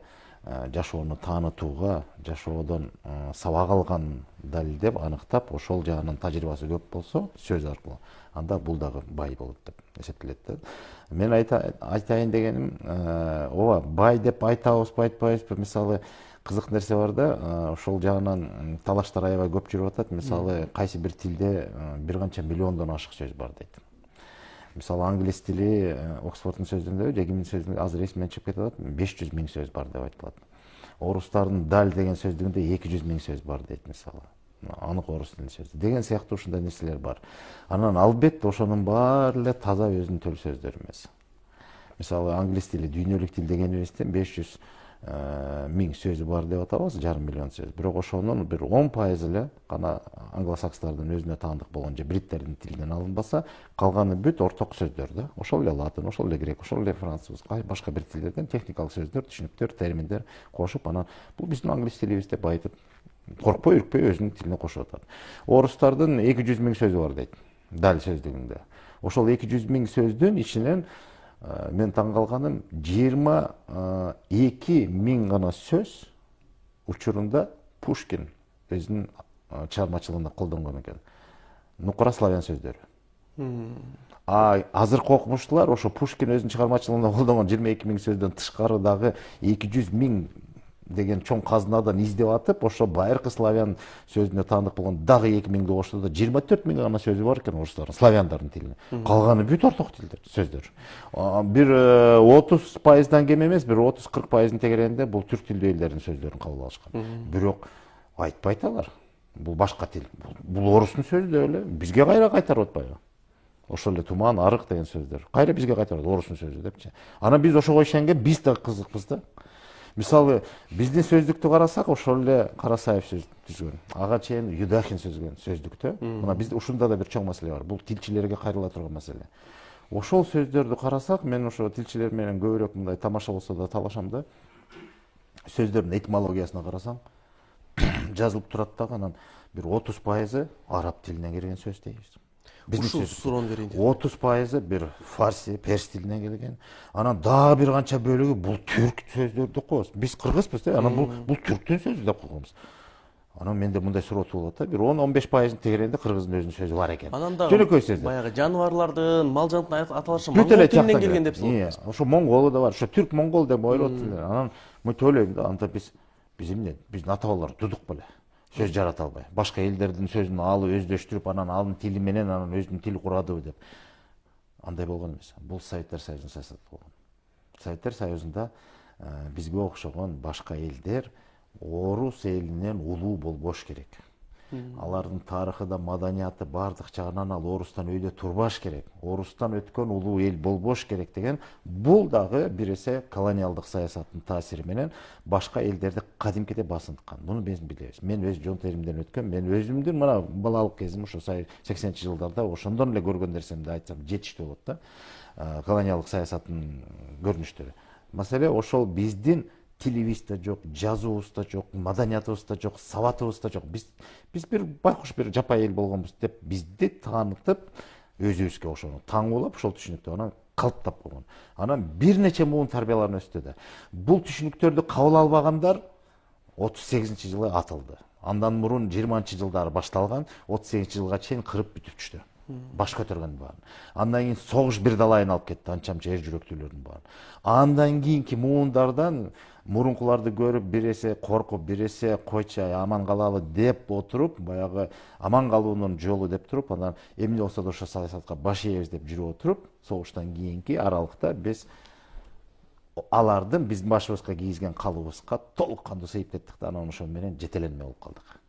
жашоону таанытууга, жашоодон сабак алган далилдеп, аныктап, ошол жагынан тажрыйбасы көп болсо, сөз аркылуу, анда бул дагы бай болот деп эсептелет да. Мен айтайын дегеним, ооба, бай деп айтабызбы, айтпайбызбы? Мисалы, кызык нерсе бар да, ошол жагынан талаштар аябай көп жүрүп атат. Мисалы, кайсы бир тилде бир канча миллиондон ашык сөз бар дейт. Мисалы, англис тили Оксфорддун сөздүгүндө, Жегимдин сөздүгүндө азыр эсимден чыгып кетип атат, 500 миң сөз бар деп айтылат. Орустардын даль деген сөздүгүндө 200 миң сөз бар дейт, мисалы. Анык орус тилинин сөзү. Деген сыяктуу ушундай нерселер бар. Анан албетте ошонун баары эле таза өзүнүн төл сөздөрү эмес. Мисалы, англис тили дүйнөлүк тил дегенибизден 500 миң сөзү бар деп атабыз, 1,5 миллион сөз. Бирок ошонун бир 10% эле гана англосакстардын өзүнө таандык болгон же бриттердин тилинен алынбаса, калганы бүт орток сөздөр да. Ошол эле латын, ошол эле грек, ошол эле француз, башка бир тилдерден техникалык сөздөр, түшүнүктөр, терминдер кошуп, анан бул биздин англис тилибизди байытып, коркпой, үркпөй өзүнүн тилине кошуп атат. Орустардын 200 миң сөзү бар дейт, даль сөздүгүндө. Ошол 200 миң сөздүн ичинен мен таң калганым 22 миң гана сөз учурунда Пушкин өзүнүн чыгармачылыгында колдонгон экен. Нукура славян сөздөрү. Азыркы окумуштуулар ошо Пушкин өзүнүн чыгармачылыгында колдонгон 22 миң сөздөн тышкары дагы 200 миң деген чоң казынадан издеп атып, ошо байыркы славян сөзүнө таандык болгон дагы 2 миңди кошто да 24 миң гана сөзү бар экен орустардын, славяндардын тилине. Калганы бүт орток тилдер, сөздөр. Бир 30%дан кем эмес, бир 30-40%ын тегерегинде бул түрк тилдүү элдердин сөздөрүн кабыл алышкан. Бирок айтпайт алар. Бул башка тил. Бул орустун сөзү деп эле бизге кайра кайтарып атпайбы? Ошол эле туман, арык деген сөздөр. Кайра бизге кайтарат орустун сөзү депчи. Анан биз ошого ишенген, биз да кызыкпыз да. Мисалы, биздин сөздүктү карасак, ошол эле Карасаев сөз түзгөн. Ага чейин Юдахин сөздүктө. Мына бизде ушунда да бир чоң маселе бар. Бул тилчилерге кайрыла турган маселе. Ошол сөздөрдү карасак, мен ошо тилчилер менен көбүрөөк мындай тамаша болсо да талашам да. Сөздөрдүн этимологиясына карасам, жазылып турат дагы, анан бир 30% араб тилинен келген сөз дейбиз. Ушул суроону берейин деп. 30% бир фарси, перс тилинен келген. Анан дагы бир канча бөлүгү бул түрк сөздөрдү коебуз. Биз кыргызбыз да, анан бул түрктүн сөзү деп койгонбуз. Анан менде мындай суроо туулат да, бир 10-15%ын тегерегинде кыргыздын өзүнүн сөзү бар экен. Анан да жөнөкөй сөз. Баягы жаныбарлардын, мал жанаттын аталышы моңгол тилинен келген деп суройбуз. Ошо монголу да бар, ошо түрк моңгол деп ойлоп тилдер. Анан мен ойлойм да, анда биз эмне, биздин ата-бабалар дудук беле. Сөз жарата албай. Башка элдердин сөзүн алып өздөштүрүп, анан анын тили менен анан өзүнүн тил курадыбы деп. Андай болгон эмес. Бул Советтер Союзунун саясаты болгон. Советтер Союзунда бизге окшогон башка элдер орус элинен улуу болбош керек. Алардын тарыхы да, маданияты бардык жагынан ал орустан өйдө турбаш керек. Орустан өткөн улуу эл болбош керек деген бул дагы бир эсе колониалдык саясаттын таасири менен башка элдерди кадимкиде басынткан. Муну биз билебиз. Мен өз жон теримден өткөн, мен өзүмдүн мына балалык кезим ошо 80-жылдарда ошондон эле көргөн нерсемди айтсам жетиштүү болот да. Колониалдык саясаттын көрүнүштөрү. Маселе ошол биздин тилибиз да жок, жазуубуз да жок, маданиятыбыз да жок, сабатыбыз да жок. Биз бир байкуш бир жапай эл болгонбуз деп бизди таанытып, өзүбүзгө ошону таңуулап, ошол түшүнүктү анан калыптап койгон. Анан бир нече муун тарбияларын өстү да. Бул түшүнүктөрдү кабыл албагандар 38-жылы атылды. Андан мурун 20-жылдары башталган, 38-жылга чейин кырып бүтүп түштү. Баш көтөргөн баарын. Андан кийин согуш бир далайын алып кетти, анча-мынча эр жүрөктүүлөрдүн баарын. Андан кийинки муундардан мурункуларды көрүп, бир эсе коркуп, бир эсе койчу аман калалы деп отуруп, баягы аман калуунун жолу деп туруп, анан эмне болсо да ошо саясатка баш ийебиз деп жүрүп отуруп, согуштан кийинки аралыкта биз алардын биздин башыбызга кийизген калыбыбызга толук кандуу сыйып кеттик да, анан ошол менен жетеленме болуп калдык.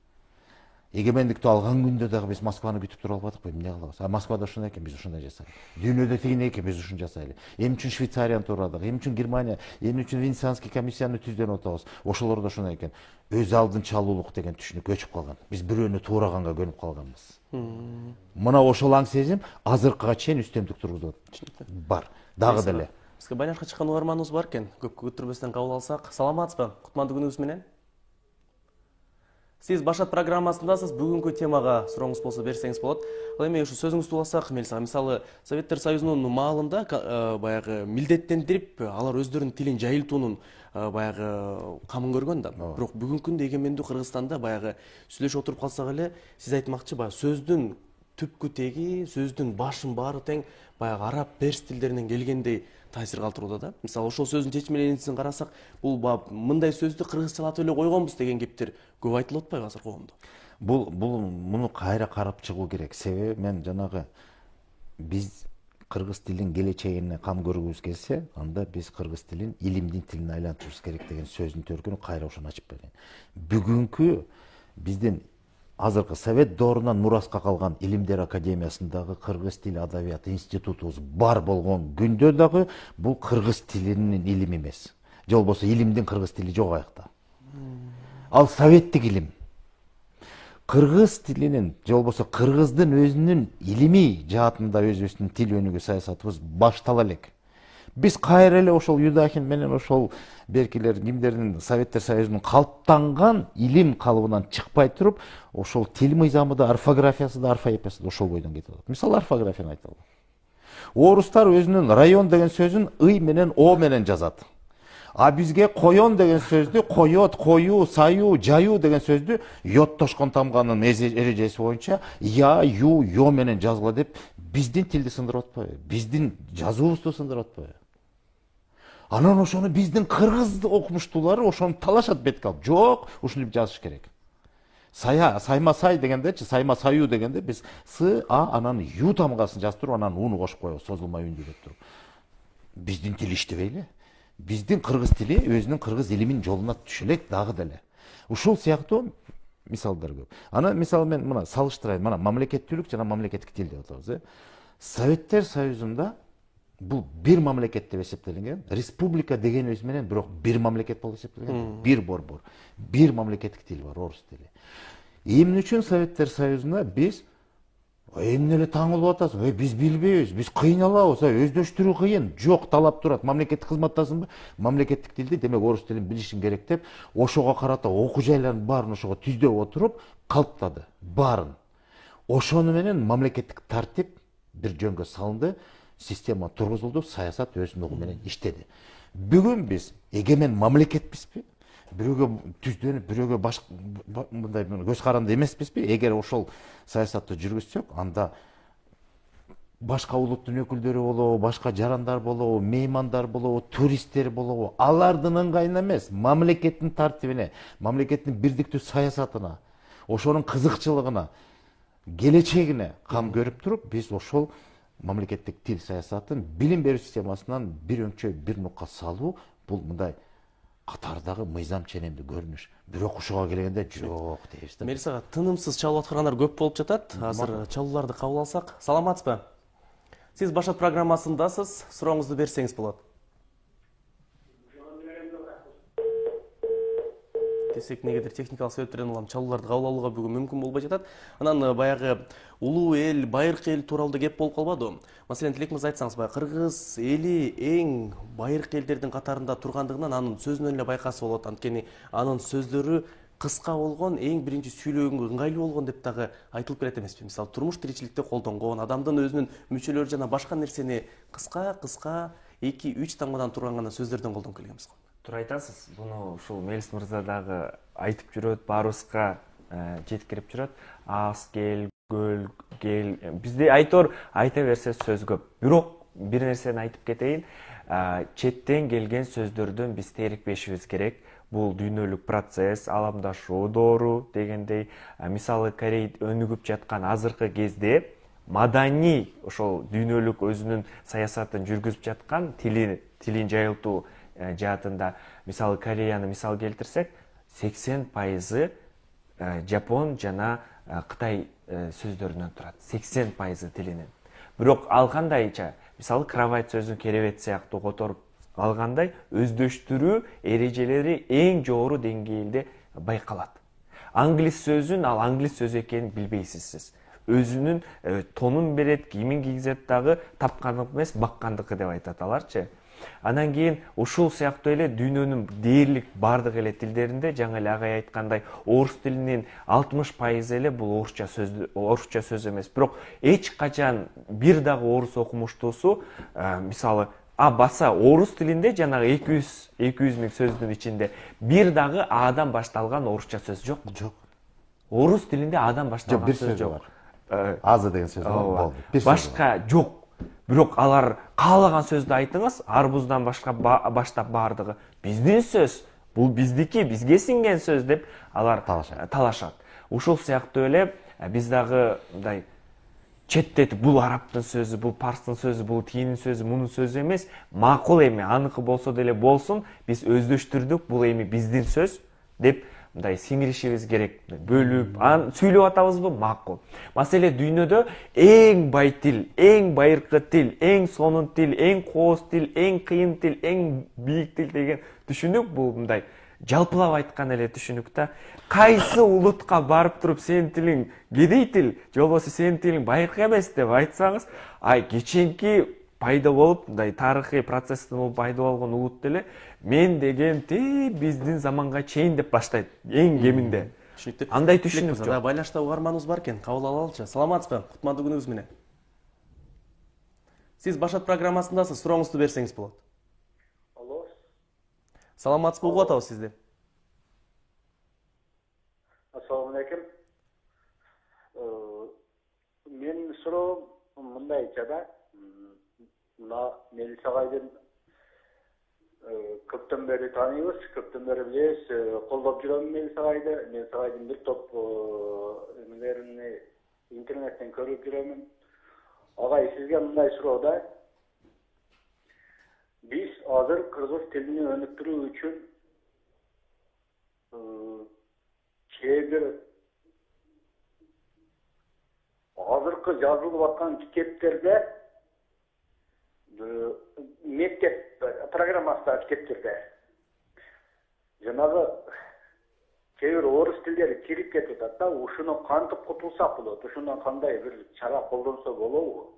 Эгемендикти алган күндө дагы биз Москваны күтүп тура албадыкпы, эмне кылабыз? Москвада ошондой экен, биз ошондой жасайлы. Дүйнөдө тигине экен, биз ушуну жасайлы. Эмне үчүн Швейцарияны турадык, эмне үчүн Германия, эмне үчүн Венецианский комиссияны түздөнүп атабыз? Ошолор да ошондой экен. Өз алдынчалуулук деген түшүнүк өчүп калган. Биз бирөөнү туураганга көнүп калганбыз. Мына ошол аң сезим азыркыга чейин үстөмдүк тургузуп атат. Бар, дагы деле. Бизге байнашка чыккан угарманыбыз бар экен. Көпкө күтүрбөстөн кабыл алсак. Саламатсызбы? Кутмандуу күнүңүз менен. Сиз Башат программасындасыз. Бүгүнкү темага сурооңуз болсо берсеңиз болот. Ал эми ушу сөзүңүздү уласак, мисалы Советтер Союзунун маалында баягы милдеттендирип, алар өздөрүнүн тилин жайылтуунун баягы камын көргөн да. Бирок бүгүнкү күндө эгемендүү Кыргызстанда баягы сүйлөшүп отуруп калсак эле, сиз айтмакчы, баягы сөздүн түпкү теги, сөздүн башын баары тең баягы араб, перс тилдеринен келгендей таасир калтырууда да. Мисалы ошол сөздүн чечмеленисин карасак, бул мындай сөздү кыргызчалатып эле койгонбуз деген кептер көп айтылып атпайбы азыр коомдо? Бул муну кайра карап чыгуу керек. Себеби мен жанагы биз кыргыз тилин келечегине кам көргүбүз келсе, анда биз кыргыз тилин илимдин тилине айлантырыбыз керек деген сөздүн төркүнү кайра ошону ачып берейин. Бүгүнкү биздин азыркы совет доорунан мураска калган Илимдер академиясындагы кыргыз тили адабияты институтубуз бар болгон күндө дагы бул кыргыз тилинин илими эмес. Же болбосо илимдин кыргыз тили жок аякта. Ал советтик илим. Кыргыз тилинин же болбосо кыргыздын өзүнүн илимий жаатында өзүбүздүн тил өнүгүү саясатыбыз баштала элек. Биз кайра эле ошол Юдахин менен ошол беркилер кимдердин Советтер Союзунун калыптанган илим калыбынан чыкпай туруп, ошол тил мыйзамы да, орфографиясы да, орфоэпиясы да ошол бойдон кетип атат. Мисалы орфографияны айталы. Орустар өзүнүн район деген сөзүн ый менен о менен жазат. А бизге коён деген сөздү коёт, коюу, саюу, жаюу деген сөздү Йоттошкон тамганын эрежеси боюнча я, ю, ё менен жазгыла деп биздин тилди сындырып атпайбы? Биздин жазуубузду сындырып атпайбы? Анан ошону биздин кыргыз окумуштуулары ошону талашат бетке алып. Жок, ушинтип жазыш керек. Сайма сай дегендечи, сайма саюу дегенде биз с, а, анан ю тамгасын жазып туруп, анан уну кошуп коебуз, созулма үндү деп туруп. Биздин тил иштебей эле. Биздин кыргыз тили өзүнүн кыргыз илимин жолуна түшө элек дагы деле. Ушул сыяктуу мисалдар көп. Анан мисалы мен мына салыштырайын. Мына мамлекеттүүлүк жана мамлекеттик тил деп атабыз. Советтер Союзунда бул бир мамлекет деп эсептелинген. Республика дегенибиз менен бирок бир мамлекет болуп эсептелген. Бир борбор. Бир мамлекеттик тил бар, орус тили. Эмне үчүн Советтер Союзунда биз эмне эле таңылып атасың? Биз билбейбиз, биз кыйналабыз, өздөштүрүү кыйын. Жок, талап турат. Мамлекеттик кызматтасыңбы? Мамлекеттик тилди, демек орус тилин билишиң керек деп, ошого карата окуу жайларын баарын ошого түздөп отуруп, калыптады. Баарын. Ошону менен мамлекеттик тартип бир жөнгө салынды, система тургузулду, саясат өзүнүн менен иштеди. Бүгүн биз эгемен мамлекетпизби? Бирөөгө түздөнүп, бирөөгө мындай көз каранды эмеспизби? Эгер ошол саясатты жүргүзсөк, анда башка улуттун өкүлдөрү болобу, башка жарандар болобу, меймандар болобу, туристтер болобу, алардын ыңгайына эмес, мамлекеттин тартибине, мамлекеттин бирдиктүү саясатына, ошонун кызыкчылыгына, келечегине кам көрүп туруп, биз ошол мамлекеттик тил саясатын билим берүү системасынан бир өңчөй, бир нукка салуу, бул мындай катардагы мыйзам ченемдүү көрүнүш. Бирок ушуга келгенде жок дейбиз да. Мелис ага, тынымсыз чалып аткандар көп болуп жатат. Азыр чалууларды кабыл алсак. Саламатсызбы? Сиз Башат программасындасыз. Сурооңузду берсеңиз болот. Десек, негедир техникалык себептерден улам чалууларды кабыл алууга бүгүн мүмкүн болбой жатат. Анан баягы улуу эл, байыркы эл тууралуу кеп болуп калбадыбы? Маселен, Тилек мырза айтсаңыз, кыргыз эли эң байыркы элдердин катарында тургандыгынан анын сөзүнөн эле байкаса болот. Анткени анын сөздөрү кыска болгон, эң биринчи сүйлөгөнгө ыңгайлуу болгон деп дагы айтылып келет эмеспи? Мисалы, турмуш тиричиликте колдонгон, адамдын өзүнүн мүчөлөрү жана башка нерсени кыска 2-3 таңбадан турган гана сөздөрдөн колдонуп келгенбиз го. Туура айтасыз. Буну ушул Мелис мырза дагы айтып жүрөт, баарыбызга жеткирип жүрөт. Ас, кел, көл, кел. Бизде айтор айта берсе сөз көп. Бирок бир нерсени айтып кетейин. Четтен келген сөздөрдөн биз терикпешибиз керек. Бул дүйнөлүк процесс, аламдашуу доору дегендей. Мисалы, Корей өнүгүп жаткан азыркы кезде маданий ошол дүйнөлүк өзүнүн саясатын жүргүзүп жаткан тилин жайылтуу жаатында, мисалы Кореяны мисал келтирсек, 80% Жапон жана Кытай сөздөрүнөн турат. 80% тилинин. Бирок ал кандайча, мисалы кровать сөзүн керебет сыяктуу которуп алгандай, өздөштүрүү эрежелери эң жогору деңгээлде байкалат. Англис сөзүн, ал англис сөзү экенин билбейсиз сиз. Өзүнүн тонун берет, кийимин кийгизет дагы, тапкандык эмес, баккандыкы деп айтат аларчы. Анан кийин ушул сыяктуу эле дүйнөнүн дээрлик бардык эле тилдеринде, жаңы эле агай айткандай, орус тилинин 60% эле бул орусча сөз эмес. Бирок эч качан бир дагы орус окумуштуусу, мисалы, баса орус тилинде жанагы 200 миң сөздүн ичинде бир дагы адан башталган орусча сөз жок. Жок. Орус тилинде адан башталган сөз жок. Азы деген сөз бар. Башка жок. Бирок алар каалаган сөздү айтыңыз, арбуздан баштап баардыгы биздин сөз, бул биздики, бизге сиңген сөз деп алар талашат. Ушул сыяктуу эле биз дагы мындай четтетип, бул арабтын сөзү, бул парстын сөзү, бул тиинин сөзү, мунун сөзү эмес, макул эми аныкы болсо деле болсун, биз өздөштүрдүк, бул эми биздин сөз деп мындай сиңиришибиз керек. Бөлүп, сүйлөп атабызбы? Макул. Маселе дүйнөдө эң бай тил, эң байыркы тил, эң сонун тил, эң кооз тил, эң кыйын тил, эң бийик тил деген түшүнүк бул мындай жалпылап айткан эле түшүнүк да. Кайсы улутка барып туруп сенин тилиң кедей тил, же болбосо сенин тилиң байыркы эмес деп айтсаңыз, кеченки пайда болуп, мындай тарыхый процесстен болуп пайда болгон улут деле мен деген тил биздин заманга чейин деп баштайт, эң кеминде. Түшүнүктүү. Андай түшүнүк жок. Байлашта угарманыбыз бар экен, кабыл алалычы. Саламатсызбы? Кутмандуу күнүңүз менен. Сиз Башат программасындасыз, сурооңузду берсеңиз болот. Алло. Саламатсызбы? Угуп атабыз сизди. Ассаламу алейкум. Мен суроом мындайча да. Мына Мелисагайдын көптөн бери тааныйбыз, көптөн бери билебиз, колдоп жүрөм Мелисагайды. Мелисагайдын бир топ эмелерин интернеттен көрүп жүрөм. Агай, сизге мындай суроо да. Биз азыр кыргыз тилин өнүктүрүү үчүн кээ бир азыркы жазылып аткан китептерде мектеп программасындагы китептерде жанагы кээ бир орус тилдери кирип кетип атат да. Ушуну кантип кутулсак болот? Ушундан кандай бир чара колдонсо болобу?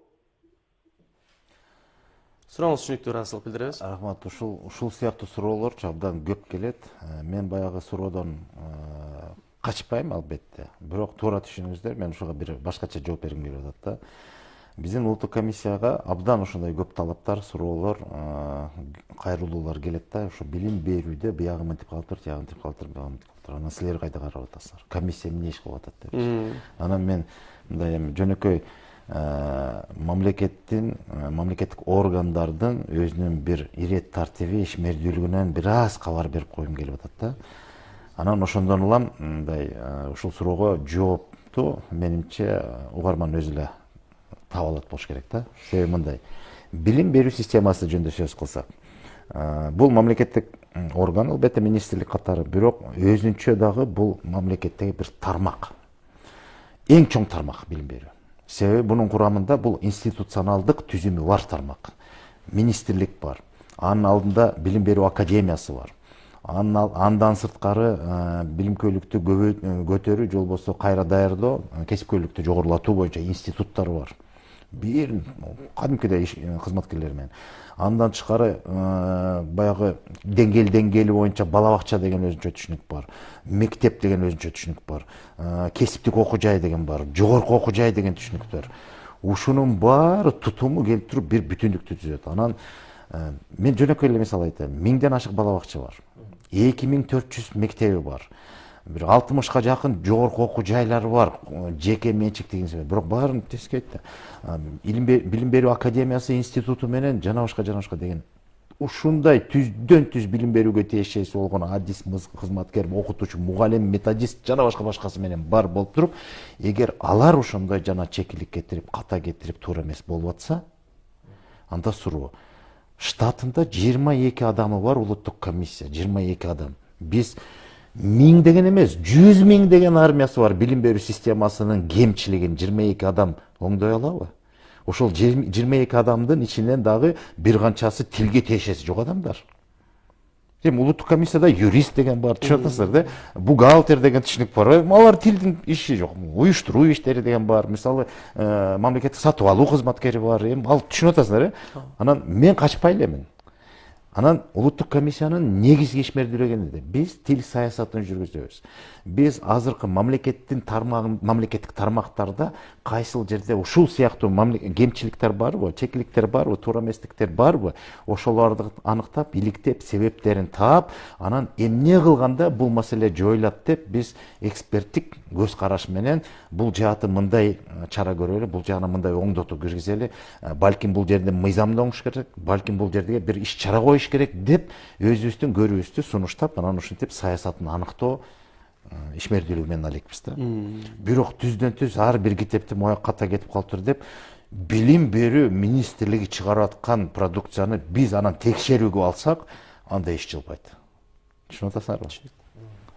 Сурооңуз түшүнүктүү, ыраазычылык билдиребиз. Рахмат, ушул сыяктуу суроолор абдан көп келет. Мен баягы суроодон качпайм албетте. Бирок туура түшүнүңүздөр, мен ушуга бир башкача жооп бергим келип атат да. Биздин улуттук комиссияга абдан ушундай көп талаптар, суроолор, кайрылуулар келет да. Ушу билим берүүдө биягы мынтип калыптыр, тиягы мынтип калыптыр, биягы мынтип калыптыр. Анан силер кайда карап атасыздар? Комиссия эмне иш кылып атат деп. Анан мен мындай эми жөнөкөй мамлекеттик органдардын өзүнүн бир ирет тартиби, ишмердүүлүгүнөн бир аз кабар берип койгум келип атат да. Анан ошондон улам мындай ушул суроого жоопту менимче угарман өзү эле таба алат болуш керек да. Себеби мындай, билим берүү системасы жөнүндө сөз кылсак, бул мамлекеттик орган, албетте министрлик катары, бирок өзүнчө дагы бул мамлекеттеги бир тармак. Эң чоң тармак билим берүү. Себеби бунун курамында бул институционалдык түзүмү бар тармак. Министрлик бар. Анын алдында билим берүү академиясы бар. Андан сырткары билимкөйлүктү көтөрүү, же болбосо кайра даярдоо, кесипкөйлүктү жогорулатуу боюнча институттар бар. Бир кадимкидей кызматкерлер менен. Андан тышкары баягы деңгели боюнча бала бакча деген өзүнчө түшүнүк бар. Мектеп деген өзүнчө түшүнүк бар. Кесиптик окуу жай деген бар. Жогорку окуу жай деген түшүнүктөр. Ушунун баары тутуму келип туруп бир бүтүндүктү түзөт. Анан мен жөнөкөй эле мисал айтайын. 1000ден ашык бала бакча бар. 2400 мектеби бар. Бир 60га жакын жогорку окуу жайлары бар. Жеке менчик деген сөз. Бирок баарын тескейт да. Билим берүү академиясы, институту менен жана башка деген. Ушундай түздөн түз билим берүүгө тиешеси болгон адис кызматкер, окутуучу, мугалим, методист жана башкасы менен бар болуп туруп, эгер алар ошондой жана чекилик кетирип, ката кетирип туура эмес болуп атса, анда суроо. Штатында 22 адамы бар улуттук комиссия, 22 адам. Биз 1000 деген эмес, 100 000 деген армиясы бар. Билим берүү системасынын кемчилигин 22 адам оңдой алабы? Ошол 22 адамдын ичинен дагы бир канчасы тилге тиешеси жок адамдар. Эми улуттук комиссияда юрист деген бар, түшүнүп атасыздар да? Бухгалтер деген түшүнүк бар. Алар тилдин иши жок. Уюштуруу иштери деген бар. Мисалы, мамлекеттик сатып алуу кызматкери бар. Эми ал түшүнүп атасыздар, Анан мен качпай элемин. Анан улуттук комиссиянын негизги ишмердүүлөгү биз тил саясатын жүргүзөбүз. Биз азыркы мамлекеттик тармактарда кайсыл жерде ушул сыяктуу кемчиликтер барбы, чекиликтер барбы, туура эместиктер барбы, ошолорду аныктап, иликтеп, себептерин таап, анан эмне кылганда бул маселе жоюлат деп биз эксперттик көз караш менен бул жаатын мындай чара көрөлү, бул жагына мындай оңдотуу киргизели, балким бул жерде мыйзамдоош керек, балким бул жерге бир иш чара коюш керек деп өзүбүздүн көрүүбүздү сунуштап, анан ушинтип саясатын аныктоо ишмердүүлүгү менен алекпиз да. Бирок түздөн түз ар бир китепти моя ката кетип калыптыр деп билим берүү министрлиги чыгарып аткан продукцияны биз анан текшерүүгө алсак, анда иш жылбайт. Түшүнүп атасыңарбы?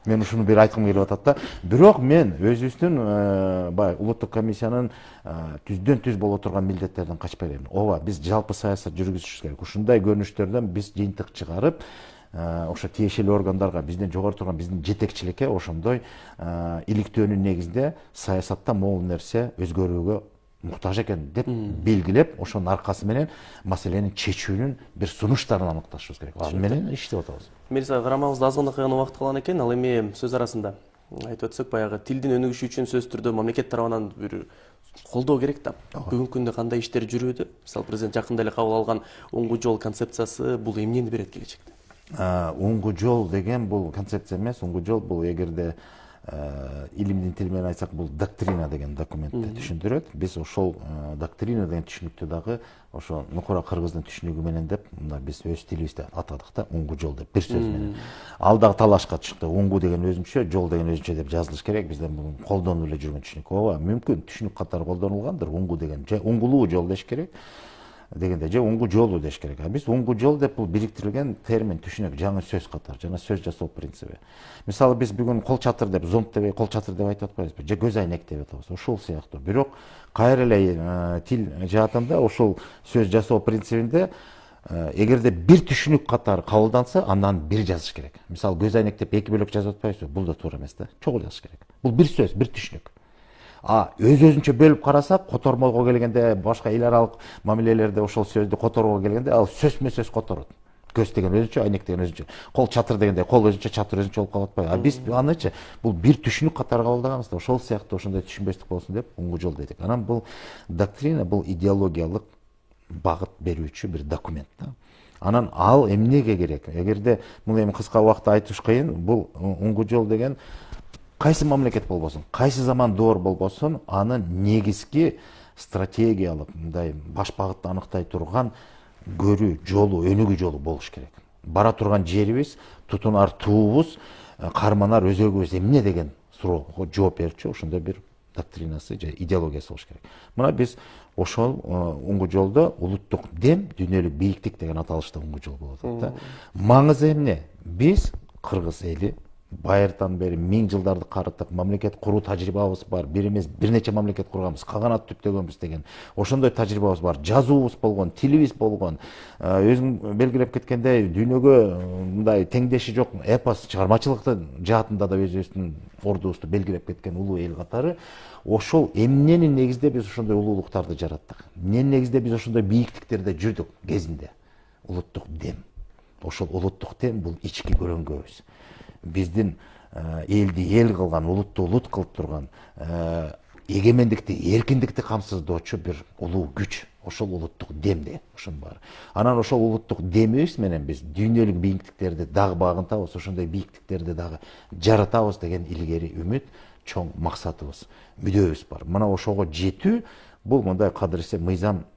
Мен ушуну бир айткым келип атат да. Бирок мен өзүбүздүн баягы улуттук комиссиянын түздөн түз боло турган милдеттерден качпай элем. Ооба, биз жалпы саясат жүргүзүшүбүз керек. Ушундай көрүнүштөрдөн биз жыйынтык чыгарып, ошо тиешелүү органдарга, бизден жогору турган биздин жетекчиликке ошондой иликтөөнүн негизинде саясатта могул нерсе өзгөрүүгө муктаж экен деп белгилеп, ошонун аркасы менен маселенин чечүүнүн бир сунуштарын аныкташыбыз керек. Ал менен иштеп атабыз. Мирза, карамабызда аз гана калган убакыт калган экен. Ал эми сөз арасында айтып өтсөк, баягы тилдин өнүгүшү үчүн сөзсүз түрдө мамлекет тарабынан бир колдоо керек да. Бүгүнкү күндө кандай иштер жүрүүдө? Мисалы, президент жакында эле кабыл алган оңгу жол концепциясы бул эмнени берет келечекте? Оңгу жол деген бул концепция эмес, оңгу жол бул эгерде илимдин тили менен айтсак, бул доктрина деген документти түшүндүрөт. Биз ошол доктрина деген түшүнүктү дагы ошо нукура кыргыздын түшүнүгү менен деп, мында биз өз тилибизде атадык да, оңгу жол деп бир сөз менен. Ал дагы талашка чыкты. Оңгу деген өзүнчө, жол деген өзүнчө деп жазылыш керек. Бизден бул колдонуп эле жүргөн түшүнүк. Ооба, мүмкүн түшүнүк катары колдонулгандыр. Оңгу деген же оңгулуу жол деш керек дегенде, же оңгу жолу деш керек. Биз оңгу жол деп бул бириктирилген термин, түшүнүк, жаңы сөз катары, жана сөз жасоо принциби. Мисалы, биз бүгүн кол чатыр деп, зонт деп, кол чатыр деп айтып атпайбызбы? Же көз айнек деп атабыз. Ошол сыяктуу. Бирок кайра эле тил жаатында ошол сөз жасоо принцибинде эгерде бир түшүнүк катары кабылданса, андан бир жазыш керек. Мисалы, көз айнек деп эки бөлөк жазып атпайбызбы? Бул да туура эмес да. Чогуу жазыш керек. Бул бир сөз, бир түшүнүк. Өз-өзүнчө бөлүп карасак, котормого келгенде, башка эл аралык мамилелерде ошол сөздү которууга келгенде, ал сөзмө сөз которот. Көз деген өзүнчө, айнек деген өзүнчө. Кол чатыр дегенде, кол өзүнчө, чатыр өзүнчө болуп калып атпайбы? Биз анычы бул бир түшүнүк катары кабылдаганбыз да, ошол сыяктуу ошондой түшүнбөстүк болсун деп оңгу жол дедик. Анан бул доктрина, бул идеологиялык багыт берүүчү бир документ да. Анан ал эмнеге керек? Эгерде муну эми кыска убакытта айтыш кыйын, бул оңгу жол деген кайсы мамлекет болбосун, кайсы заман доор болбосун, анын негизги стратегиялык мындай баш багытты аныктай турган көрүү жолу, өнүгүү жолу болуш керек. Бара турган жерибиз, тутунар туубуз, карманар өзөгүбүз эмне деген суроого жооп берчү ошондой бир доктринасы же идеологиясы болуш керек. Мына биз ошол оңгу жолдо улуттук дем, дүйнөлүк бийиктик деген аталышта оңгу жол болуп атат да. Маңызы эмне? Биз кыргыз эли байыртан бери 1000 жылдарды карыттык, мамлекет куруу тажрыйбабыз бар. Бир эмес, бир нече мамлекет курганбыз, каганат түптөгөнбүз деген. Ошондой тажрыйбабыз бар. Жазуубуз болгон, тилибиз болгон. Өзүң белгилеп кеткендей, дүйнөгө мындай теңдеши жок эпос чыгармачылыктын жаатында да өзүбүздүн ордубузду белгилеп кеткен улуу эл катары. Ошол эмненин негизинде биз ошондой улуулуктарды жараттык. Эмненин негизинде биз ошондой бийиктиктерде жүрдүк кезинде. Улуттук дем. Ошол улуттук дем бул ички көрөнгөбүз. Биздин элди эл кылган, улутту улут кылып турган, эгемендикти, эркиндикти камсыздоочу бир улуу күч. Ошол улуттук демде, ошонун баары. Анан ошол улуттук демибиз менен биз дүйнөлүк бийиктиктерди дагы багынтабыз, ошондой бийиктиктерди дагы жаратабыз деген илгери үмүт, чоң максатыбыз, мүдөөбүз бар. Мына ошого жетүү, бул мындай кадыресе мыйзам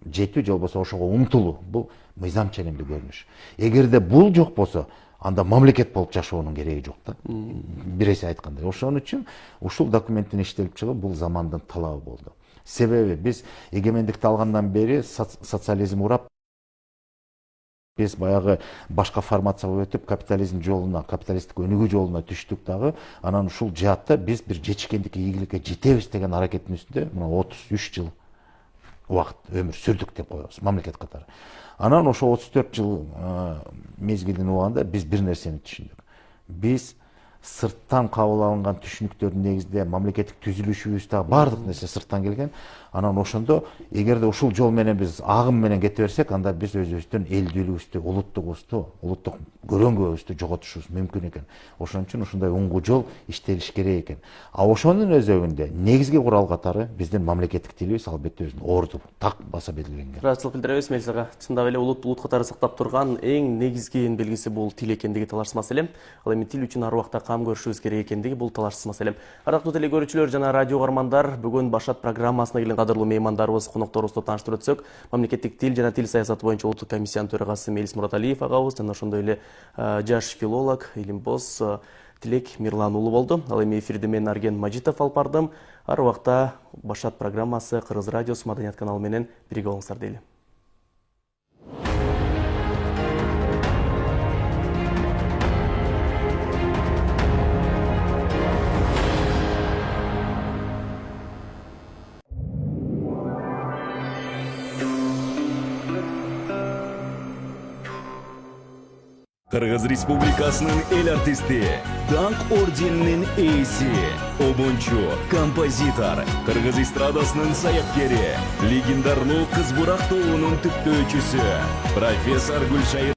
жетүү же болбосо ошого умтулуу, бул мыйзам ченемдүү көрүнүш. Эгерде бул жок болсо, анда мамлекет болуп жашоонун кереги жок да. Биресе айткандай. Ошон үчүн ушул документтин иштелип чыгып, бул замандын талабы болду. Себеби биз эгемендикти алгандан бери социализм урап, биз баягы башка формацияга өтүп, капитализм жолуна, капиталисттик өнүгүү жолуна түштүк дагы. Анан ушул жаатта биз бир жечкендикке, ийгиликке жетебиз деген аракеттин үстүндө мына 33 жыл убакыт өмүр сүрдүк деп коебуз, мамлекет катары. Анан ошо 34 жыл мезгилин убагында биз бир нерсени түшүндүк. Биз сырттан кабыл алынган түшүнүктөрдүн негизинде мамлекеттик түзүлүшүбүздө баардык нерсе сырттан келген. Анан ошондо эгерде ушул жол менен биз агым менен кете берсек, анда биз өзүбүздүн элдүүлүгүбүздү, улуттук көрөңгүбүздү жоготушубуз мүмкүн экен. Ошон үчүн ушундай уңгу жол иштелиш керек экен. А ошонун өзөгүндө негизги курал катары биздин мамлекеттик тилибиз албетте өзүнүн орду так баса белгиленген. ыраазычылык билдиребиз Мелис ага. Чындап эле улут катары сактап турган эң негизги белгиси бул тил экендиги талашсыз маселем. Ал эми тил үчүн ар убакта кам көрүшүбүз керек экендиги бул талашсыз маселем. Ардактуу теле көрүүчүлөр жана радио угармандар, бүгүн Башат программасына келген кадырлуу меймандарыбыз, конокторубузду тааныштырып өтсөк, мамлекеттик тил жана тил саясаты боюнча улуттук комиссиянын төрагасы Мелис Мураталиев агабыз жана ошондой эле жаш филолог, илимпоз Тилек Мирлан уулу болду. Ал эми эфирди мен Арген Мажитов алып бардым. Ар убакта Башат программасы Кыргыз радиосу Маданият каналы менен бирге болуңуздар дейли. Кыргыз Республикасынын эл артисти, Даңк орденинин ээси, обончу, композитор, Кыргыз эстрадасынын саяпкери, легендарлуу Кыз Бурак тобунун түптөөчүсү, профессор Гүлшайыр